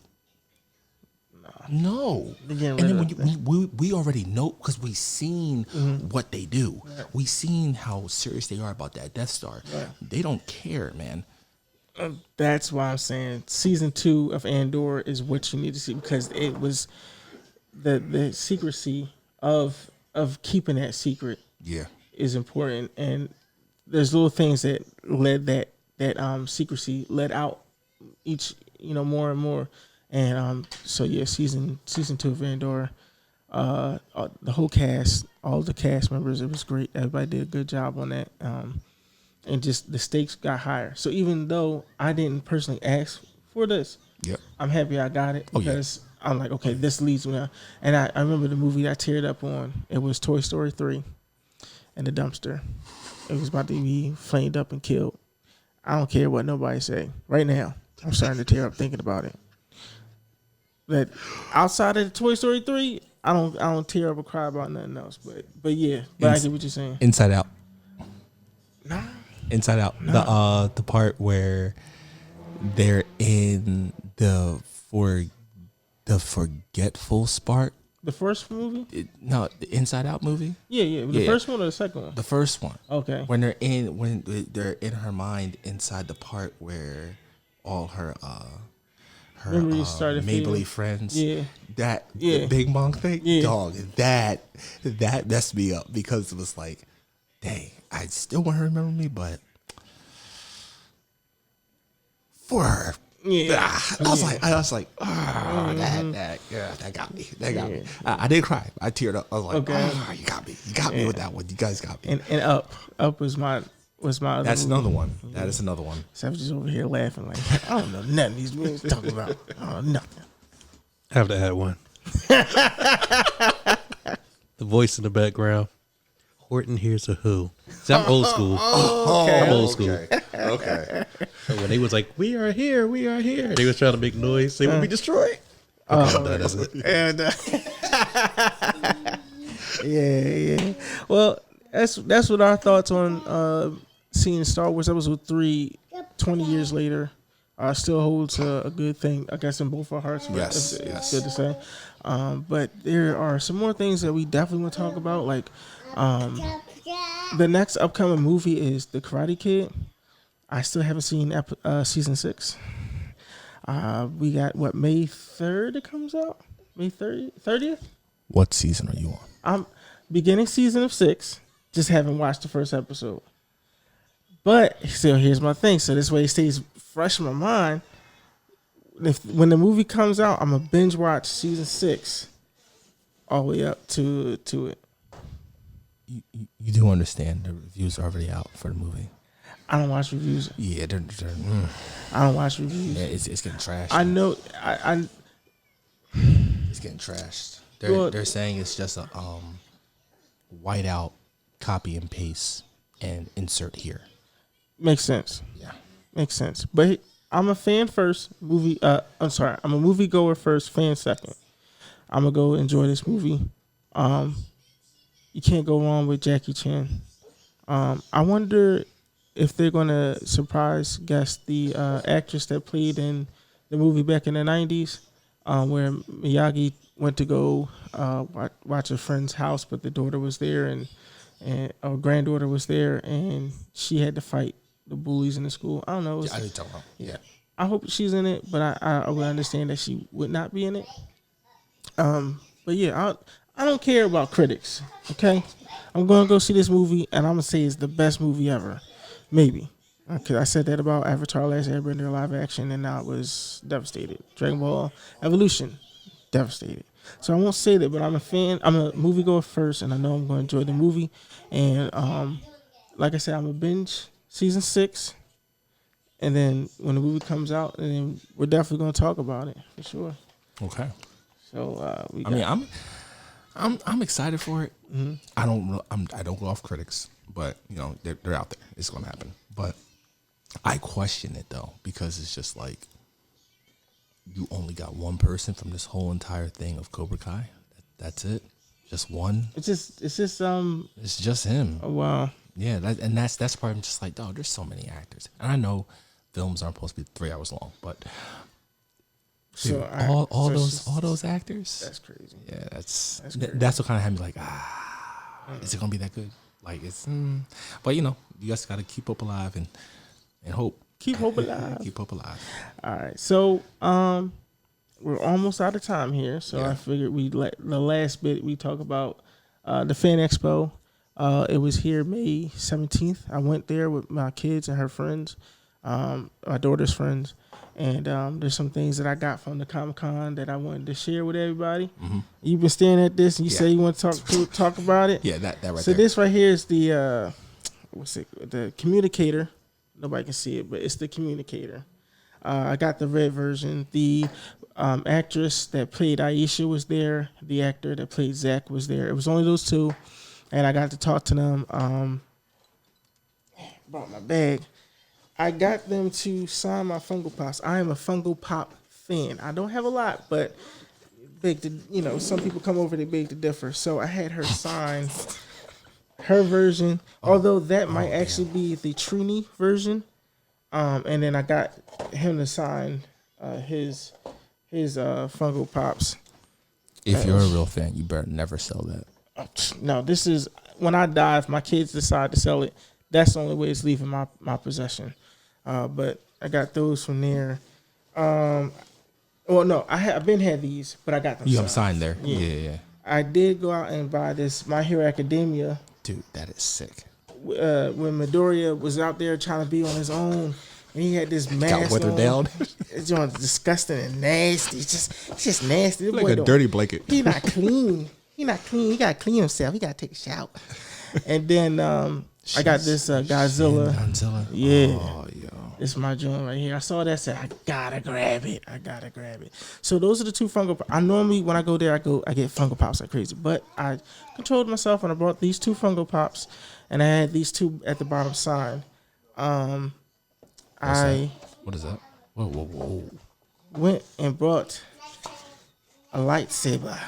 No. And then when we already know, because we seen what they do. Right. We seen how serious they are about that Death Star. Right. They don't care, man. That's why I'm saying season 2 of Andor is what you need to see, because it was the secrecy of keeping that secret. Yeah, is important, and there's little things that led that secrecy led out each more and more. And so yeah, season 2 of Andor, the whole cast, all the cast members, it was great. Everybody did a good job on that, and just the stakes got higher. So even though I didn't personally ask for this, I'm happy I got it, because I'm like, okay, this leads me now. And I remember the movie I teared up on. It was Toy Story 3, and the dumpster. It was about to be flamed up and killed. I don't care what nobody say. Right now, I'm starting to tear up thinking about it. But outside of the Toy Story 3, I don't tear up or cry about nothing else. But yeah, I get what you're saying. Inside Out. Nah. Inside Out. Nah. The part where they're in the forgetful spot. The first movie? The Inside Out movie. Yeah. The first one or the second one? The first one. Okay. When they're in her mind inside the part where all her Maybelline friends. Yeah. The Bing Bong thing. Yeah. Dog, that messed me up, because it was like, dang, I still want her to remember me, but for her. Yeah. I was like, oh, that got me. That got me. I didn't cry. I teared up. I was like, oh, you got me. You got me with that one. You guys got me. And Up was my other That's movie. another one. That is another one. So I was just over here laughing like, I don't know nothing these movies talking about. I don't know nothing. I have to add one. The voice in the background. Horton hears a who. See, I'm old school. I'm old school. Okay. So when they was like, we are here, they was trying to make noise. They would be destroyed. Okay, that is it. And Yeah. Well, that's what our thoughts on seeing Star Wars Episode 3 20 years later still holds a good thing, I guess, in both our hearts. But Yes, it's yes. good to say. But there are some more things that we definitely want to talk about. Like the next upcoming movie is The Karate Kid. I still haven't seen season 6. We got what, May 3rd it comes out? May 30th? What season are you on? I'm beginning season of 6. Just haven't watched the first episode. But still, here's my thing. So this way it stays fresh in my mind. When the movie comes out, I'm gonna binge watch season 6 all the way up to it. You do understand the reviews are already out for the movie. I don't watch reviews. Yeah, I don't watch reviews. yeah, it's getting trashed. I know. I It's getting trashed. Well- They're saying it's just a white out, copy and paste, and insert here. makes sense. Yeah. Makes sense. But I'm a fan first. I'm sorry. I'm a movie goer first. Fan second. I'm gonna go enjoy this movie. You can't go wrong with Jackie Chan. I wonder if they're gonna surprise guest the actress that played in the movie back in the '90s, where Miyagi went to go watch a friend's house, but the daughter was there and our granddaughter was there, and she had to fight the bullies in the school. I don't know. I didn't talk about. Yeah. I hope she's in it, but I would understand that she would not be in it. But yeah, I don't care about critics. Okay, I'm gonna go see this movie, and I'm gonna say it's the best movie ever. Maybe. Because I said that about Avatar: Last Airbender live action, and I was devastated. Dragon Ball Evolution, devastated. So I won't say that, but I'm a fan. I'm a moviegoer first, and I know I'm going to enjoy the movie. And like I said, I'm a binge season 6, and then when the movie comes out, and then we're definitely going to talk about it for sure. Okay. So I'm excited for it. Mm-hmm. I don't go off critics, but they're out there. It's gonna happen. But I question it though, because it's just like you only got one person from this whole entire thing of Cobra Kai. That's it. Just one. It's just It's just him. oh wow. Yeah, that's part. I'm just like, oh, there's so many actors, and I know films aren't supposed to be 3 hours long, but So dude, all it's those actors. that's crazy. Yeah, That's that's what kind of had me like, is it gonna be that good? Like it's, but you guys got to keep hope alive and hope. Keep hope alive. Keep hope alive. All right, so we're almost out of time here, so Yeah. I figured we'd let the last bit we talk about the Fan Expo. It was here May 17th. I went there with my kids and her friends, my daughter's friends, and there's some things that I got from the Comic-Con that I wanted to share with everybody. Mm-hmm. You've been staring at this, and you Yeah. say you want to talk about it. Yeah, that right So there. this right here is the the communicator. Nobody can see it, but it's the communicator. I got the red version. The actress that played Aisha was there. The actor that played Zach was there. It was only those two, and I got to talk to them. Brought my bag. I got them to sign my Funko Pops. I am a Funko Pop fan. I don't have a lot, but big to some people come over, they beg to differ. So I had her sign her version, although that might actually be the Trini version. And then I got him to sign his Funko Pops. If you're a real fan, you better never sell that. No, this is when I die. If my kids decide to sell it, that's the only way it's leaving my possession. But I got those from there. Well, no, I've been had these, but I got them. You have signed there. Yeah. I did go out and buy this My Hero Academia. Dude, that is sick. When Midoriya was out there trying to be on his own, and he had this mask Got withered on. down. It's just disgusting and nasty. It's just nasty. This like boy a don't- dirty blanket. He not clean. He not clean. He got to clean himself. He got to take a shower. And then I got this Godzilla. Godzilla. Yeah. Oh, yo. It's my joint right here. I saw that, said I gotta grab it. So those are the two Funko Pops. I normally when I go there, I get Funko Pops like crazy. But I controlled myself and I brought these two Funko Pops, and I had these two at the bottom signed. What is that? Whoa. Went and brought a lightsaber.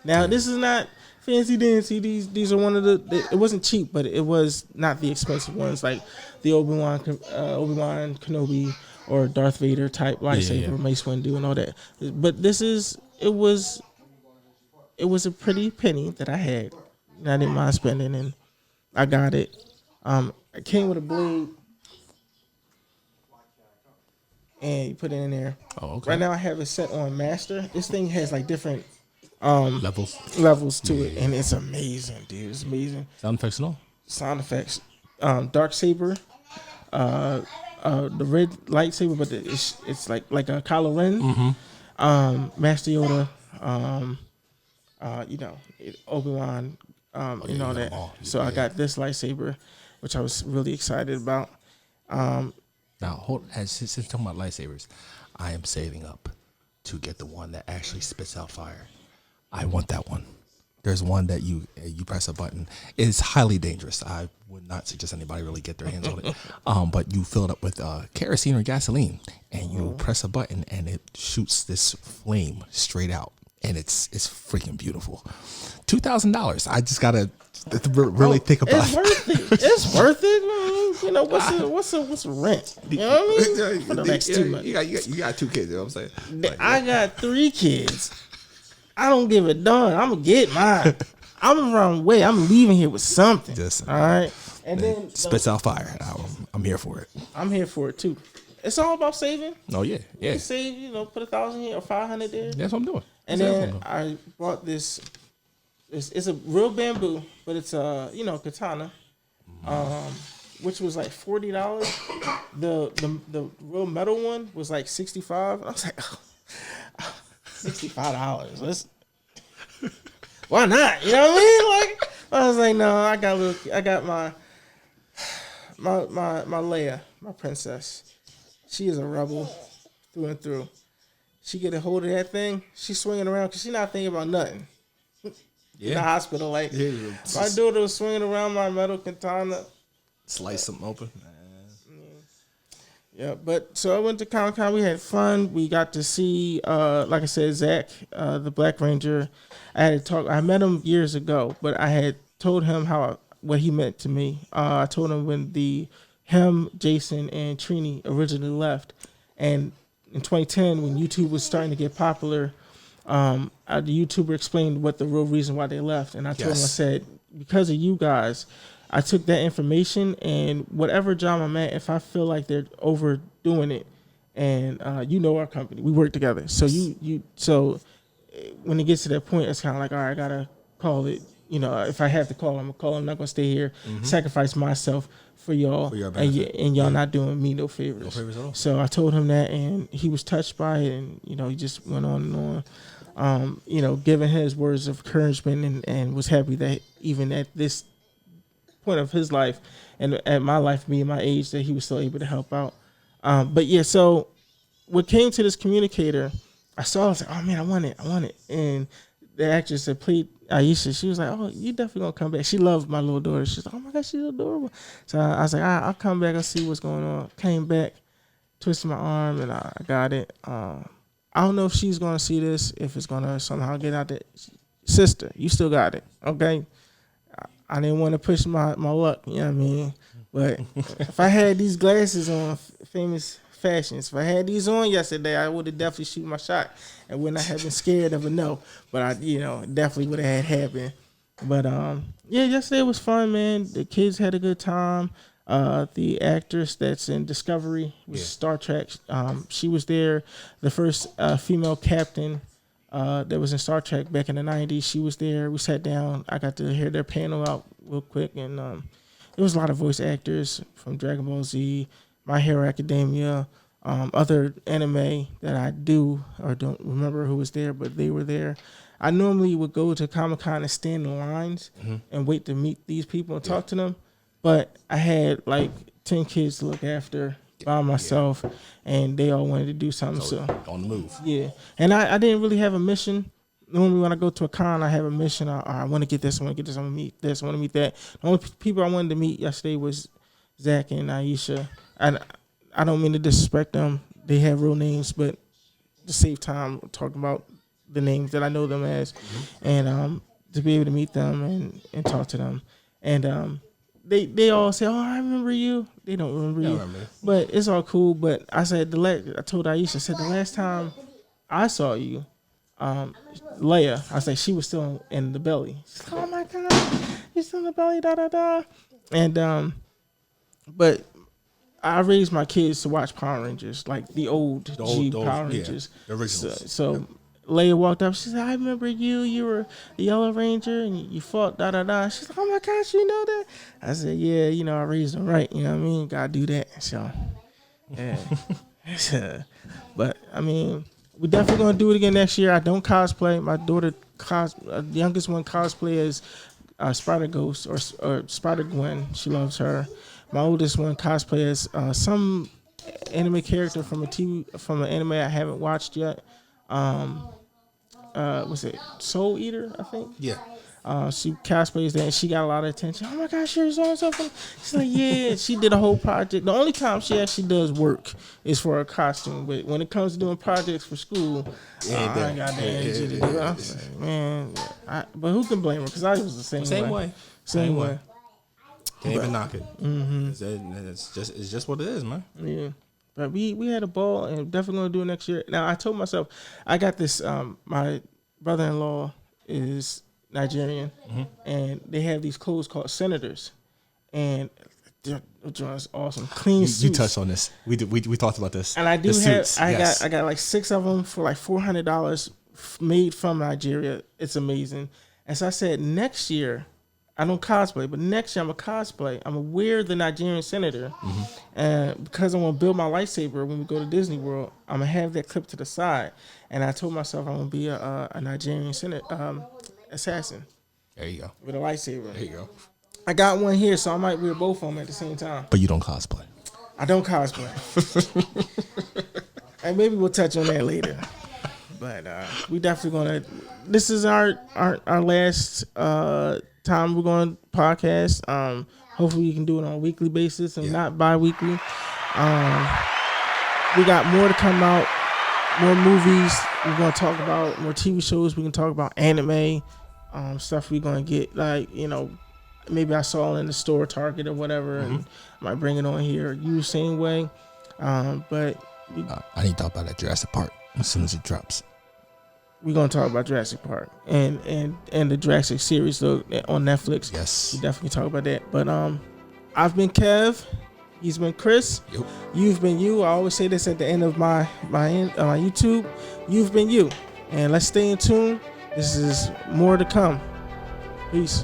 Now this is not fancy dancy. These are one of the. It wasn't cheap, but it was not the expensive ones like the Obi-Wan Kenobi or Darth Vader type lightsaber, Mace Windu and all that. But it was a pretty penny that I had. And I didn't mind spending, and I got it. It came with a blade, and you put it in there. Oh, okay. Right now I have it set on master. This thing has like different levels to it, and it's amazing, dude. It's amazing. Sound effects and all. Sound effects. Dark saber, the red lightsaber, but it's like a Kylo Ren. Master Yoda. Obi-Wan. You know that. So I got this lightsaber, which I was really excited about. Now, since you're talking about lightsabers, I am saving up to get the one that actually spits out fire. I want that one. There's one that you press a button. It's highly dangerous. I would not suggest anybody really get their hands on it. But you fill it up with kerosene or gasoline, and you press a button, and it shoots this flame straight out, and it's freaking beautiful. $2,000. I just gotta really think about it. It's worth it. It's worth it. You know what's the rent? You know what I mean? For the next 2 months. You got 2 kids. You know what I'm saying? I got 3 kids. I don't give a darn. I'm gonna get mine. I'm the wrong way. I'm leaving here with something. All right. And then spits out fire. I'm here for it. I'm here for it too. It's all about saving. Oh yeah. You save. Put 1,000 here or 500 there. That's what I'm doing. And then I bought this. It's a real bamboo, but it's a katana, which was like $40. The real metal one was like $65. I was like, $65. Why not? You know what I mean? Like I was like, no, I got my Leia, my princess. She is a rebel through and through. She get a hold of that thing. She's swinging around because she's not thinking about nothing. In the hospital, like my daughter was swinging around my metal katana. Slice something open. Yeah, but so I went to Comic-Con. We had fun. We got to see, like I said, Zach, the Black Ranger. I met him years ago, but I had told him what he meant to me. I told him when him, Jason, and Trini originally left, and in 2010 when YouTube was starting to get popular, the YouTuber explained what the real reason why they left, and I told him, I said, because of you guys, I took that information, and whatever job I'm at, if I feel like they're overdoing it, and our company, we work together, so so when it gets to that point, it's kind of like, all right, I gotta call it. If I have to call, I'm gonna call. I'm not gonna stay here, sacrifice myself for y'all, and y'all not doing me no favors. No favors at all. So I told him that, and he was touched by it, and he just went on and on. Giving his words of encouragement, and was happy that even at this point of his life and at my life, being my age, that he was still able to help out. But yeah, so what came to this communicator, I was like, oh man, I want it. And the actress that played Aisha, she was like, oh, you definitely gonna come back. She loved my little daughter. She's like, oh my gosh, she's adorable. So I was like, I'll come back, I'll see what's going on. Came back, twisted my arm, and I got it. I don't know if she's gonna see this, if it's gonna somehow get out there. Sister, you still got it, okay? I didn't want to push my luck, you know what I mean? But if I had these glasses on, famous fashions, if I had these on yesterday, I would have definitely shoot my shot and would not have been scared of a no. But I, definitely would have had happened. But yesterday was fun, man. The kids had a good time. The actress that's in Discovery was Star Trek. She was there. The first female captain that was in Star Trek back in the 90s. She was there. We sat down. I got to hear their panel out real quick, and there was a lot of voice actors from Dragon Ball Z, My Hero Academia, other anime that I do or don't remember who was there, but they were there. I normally would go to Comic-Con and stand in lines and wait to meet these people and talk to them, but I had like 10 kids to look after by myself, and they all wanted to do something. So on the move. Yeah, and I didn't really have a mission. Normally when I go to a con, I have a mission. I want to get this, I want to get this, I want to meet this, I want to meet that. The only people I wanted to meet yesterday was Zach and Aisha. And I don't mean to disrespect them. They have real names, but to save time, talking about the names that I know them as. And to be able to meet them and talk to them. And they all say, "Oh, I remember you." They don't remember you, but it's all cool. But I said I told Aisha, I said the last time I saw you, Leia, I said she was still in the belly. She's like, "Oh my God, you're still in the belly, da da da." And but I raised my kids to watch Power Rangers, like the old Power Rangers, the originals. So Leia walked up. She said, "I remember you. You were the Yellow Ranger, and you fought da da da." She's like, "Oh my gosh, you know that?" I said, "Yeah, I raised them right. You know what I mean? Gotta do that." So, yeah. But I mean, we're definitely gonna do it again next year. I don't cosplay. My daughter, the youngest one, cosplay as Spider Ghost or Spider Gwen. She loves her. My oldest one cosplay as some anime character from an anime I haven't watched yet. Was it Soul Eater? I think. Yeah. She cosplays that, and she got a lot of attention. "Oh my gosh, you're on something." She's like, "Yeah." She did a whole project. The only time she actually does work is for her costume, but when it comes to doing projects for school, I ain't got the energy to do it. I was like, man, but who can blame her? Because I was the same way. Same way. Can't even knock it. Mm-hmm. It's just what it is, man. Yeah. But we had a ball, and definitely gonna do it next year. Now I told myself, I got this. My brother-in-law is Nigerian, and they have these clothes called senators, and they're awesome, clean suits. You touched on this. We talked about this. And I do I got like 6 of them for like $400, made from Nigeria. It's amazing. And so I said, next year, I don't cosplay, but next year I'm a cosplay. I'm gonna wear the Nigerian senator, and because I want to build my lightsaber when we go to Disney World, I'm gonna have that clip to the side. And I told myself I'm gonna be a Nigerian assassin. There you go. With a lightsaber. There you go. I got one here, so I might wear both of them at the same time. But you don't cosplay. I don't cosplay. And maybe we'll touch on that later. But we definitely gonna. This is our last time we're going to podcast. Hopefully we can do it on a weekly basis and not bi-weekly. We got more to come out, more movies. We're going to talk about more TV shows. We can talk about anime, stuff we're going to get, like, maybe I saw in the store, Target or whatever, and I might bring it on here. You same way. But I need to talk about that Jurassic Park as soon as it drops. We're gonna talk about Jurassic Park and the Jurassic series on Netflix. Yes, we definitely talk about that. But I've been Kev. He's been Chris. Yep. You've been you. I always say this at the end of my YouTube. You've been you. And let's stay in tune. This is more to come. Peace.